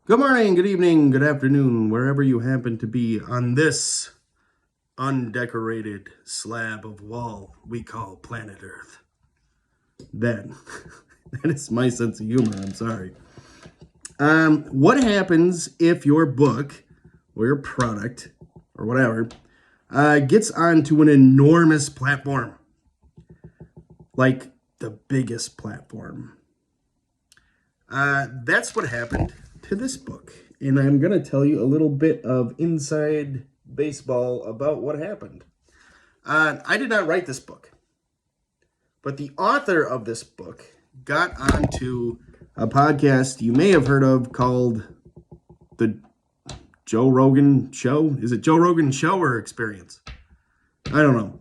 Good morning, good evening, good afternoon, wherever you happen to be on this undecorated slab of wall we call planet Earth. That, that is my sense of humor, I'm sorry. What happens if your book or your product or whatever gets onto an enormous platform? Like the biggest platform. That's what happened to this book. And I'm going to tell you a little bit of inside baseball about what happened. I did not write this book, but the author of this book got onto a podcast you may have heard of called The Joe Rogan Show. Is it Joe Rogan Show or Experience? I don't know.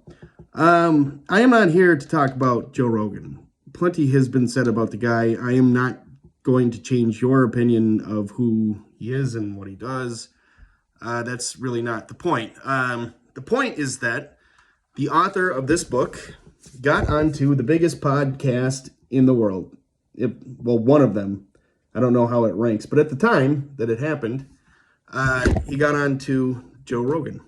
I am not here to talk about Joe Rogan. Plenty has been said about the guy. I am not going to change your opinion of who he is and what he does. That's really not the point. The point is that the author of this book got onto the biggest podcast in the world. One of them. I don't know how it ranks, but at the time that it happened, he got onto Joe Rogan.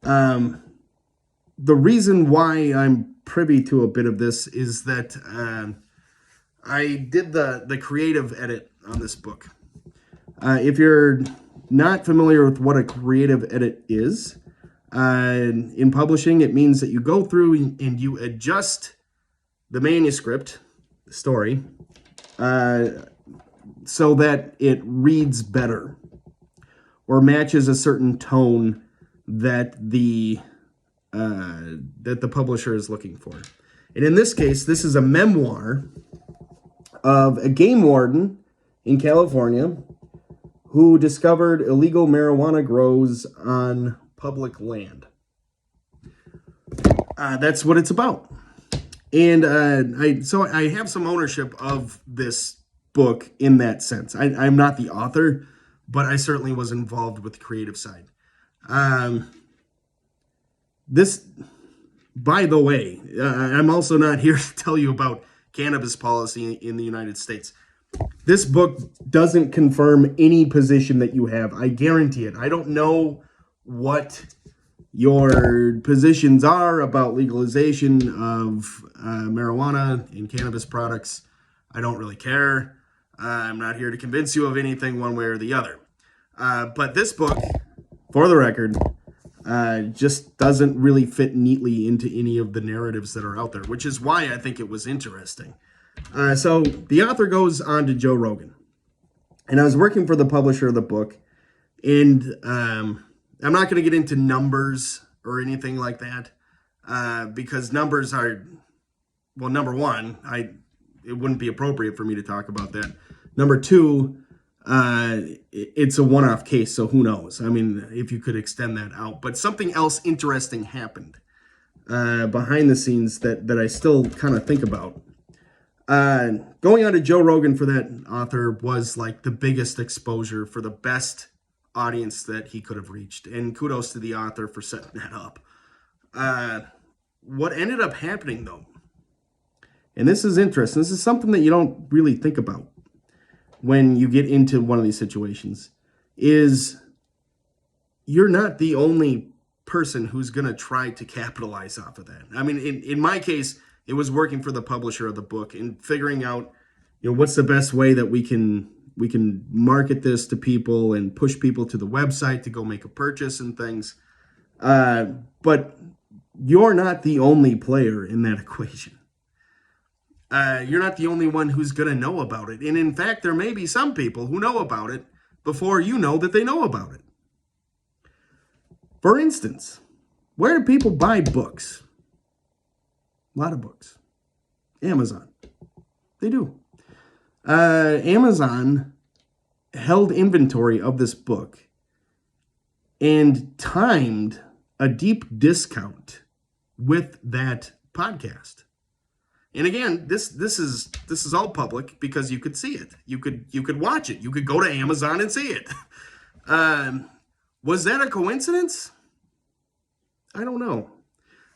The reason why I'm privy to a bit of this is that I did the creative edit on this book. If you're not familiar with what a creative edit is, in publishing, it means that you go through and you adjust the manuscript, the story, so that it reads better or matches a certain tone that the publisher is looking for. And in this case, this is a memoir of a game warden in California who discovered illegal marijuana grows on public land. That's what it's about. And I have some ownership of this book in that sense. I'm not the author, but I certainly was involved with the creative side. This, by the way, I'm also not here to tell you about cannabis policy in the United States. This book doesn't confirm any position that you have. I guarantee it. I don't know what your positions are about legalization of marijuana and cannabis products. I don't really care. I'm not here to convince you of anything one way or the other. But this book, for the record, just doesn't really fit neatly into any of the narratives that are out there, which is why I think it was interesting. So the author goes on to Joe Rogan, and I was working for the publisher of the book, and I'm not going to get into numbers or anything like that, because numbers are, well, number one, it wouldn't be appropriate for me to talk about that. Number two, it's a one-off case, so who knows? I mean, if you could extend that out. But something else interesting happened behind the scenes that I still kind of think about. Going on to Joe Rogan for that author was like the biggest exposure for the best audience that he could have reached. And kudos to the author for setting that up. What ended up happening, though, and this is interesting, this is something that you don't really think about when you get into one of these situations, is you're not the only person who's going to try to capitalize off of that. I mean, in my case, it was working for the publisher of the book and figuring out, what's the best way that we can market this to people and push people to the website to go make a purchase and things. But you're not the only player in that equation. You're not the only one who's going to know about it. And in fact, there may be some people who know about it before you know that they know about it. For instance, where do people buy books? A lot of books. Amazon. They do. Amazon held inventory of this book and timed a deep discount with that podcast. And again, this is all public because you could see it. You could watch it. You could go to Amazon and see it. Was that a coincidence? I don't know.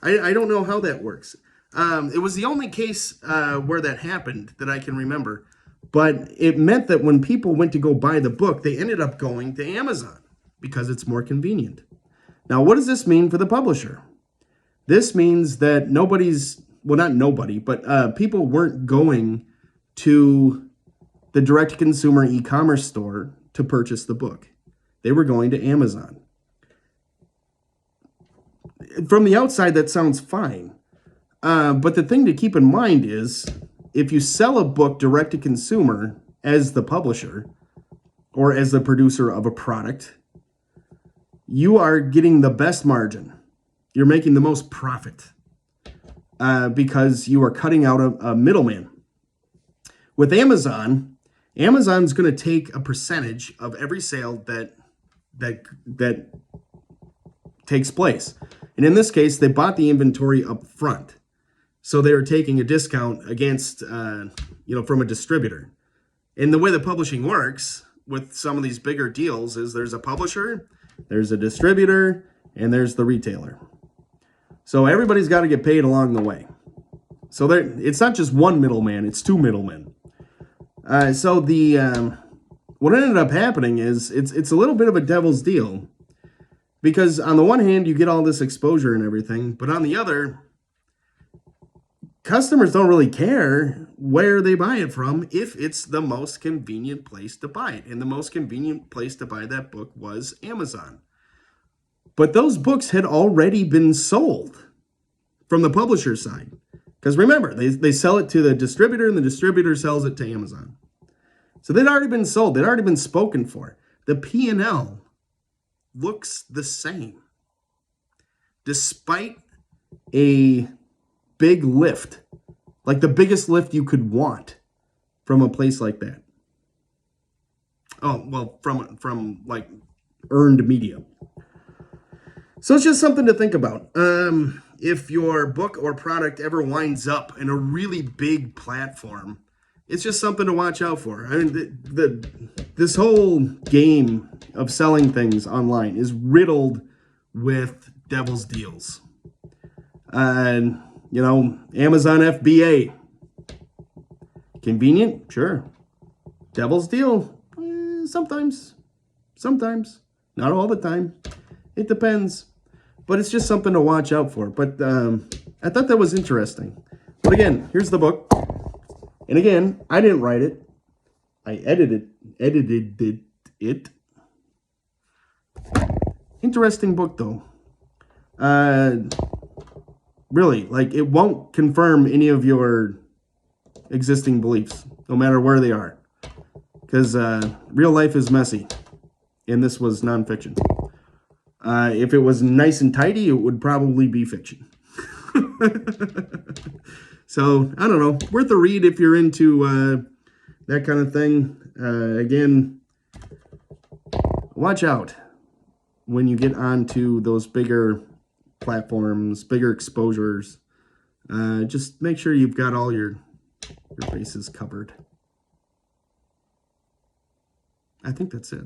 I don't know how that works. It was the only case where that happened that I can remember. But it meant that when people went to go buy the book, they ended up going to Amazon because it's more convenient. Now, what does this mean for the publisher? This means that not nobody, but people weren't going to the direct-to-consumer e-commerce store to purchase the book. They were going to Amazon. From the outside, that sounds fine. But the thing to keep in mind is, if you sell a book direct-to-consumer as the publisher or as the producer of a product, you are getting the best margin. You're making the most profit because you are cutting out a middleman. With Amazon, Amazon's going to take a percentage of every sale that takes place. And in this case, they bought the inventory up front. So they were taking a discount against, from a distributor. And the way the publishing works with some of these bigger deals is there's a publisher, there's a distributor, and there's the retailer. So everybody's got to get paid along the way. So it's not just one middleman, it's two middlemen. So what ended up happening is it's a little bit of a devil's deal, because on the one hand you get all this exposure and everything, but on the other, customers don't really care where they buy it from if it's the most convenient place to buy it. And the most convenient place to buy that book was Amazon. But those books had already been sold from the publisher side. Because remember, they sell it to the distributor, and the distributor sells it to Amazon. So they'd already been sold. They'd already been spoken for. The P&L looks the same. Despite a big lift, like the biggest lift you could want from a place like that. Oh, well, from like earned media. So it's just something to think about. If your book or product ever winds up in a really big platform, it's just something to watch out for. I mean, this whole game of selling things online is riddled with devil's deals. And, Amazon FBA. Convenient? Sure. Devil's deal? Sometimes. Sometimes. Not all the time. It depends. But it's just something to watch out for. But I thought that was interesting. But again, here's the book. And again, I didn't write it. I edited it. Interesting book, though. Really, like, it won't confirm any of your existing beliefs, no matter where they are. Because real life is messy. And this was nonfiction. If it was nice and tidy, it would probably be fiction. So, I don't know. Worth a read if you're into that kind of thing. Again, watch out when you get onto those bigger platforms, bigger exposures. Just make sure you've got all your bases covered. I think that's it.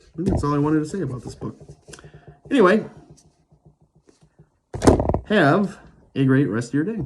I think that's all I wanted to say about this book. Anyway, have a great rest of your day.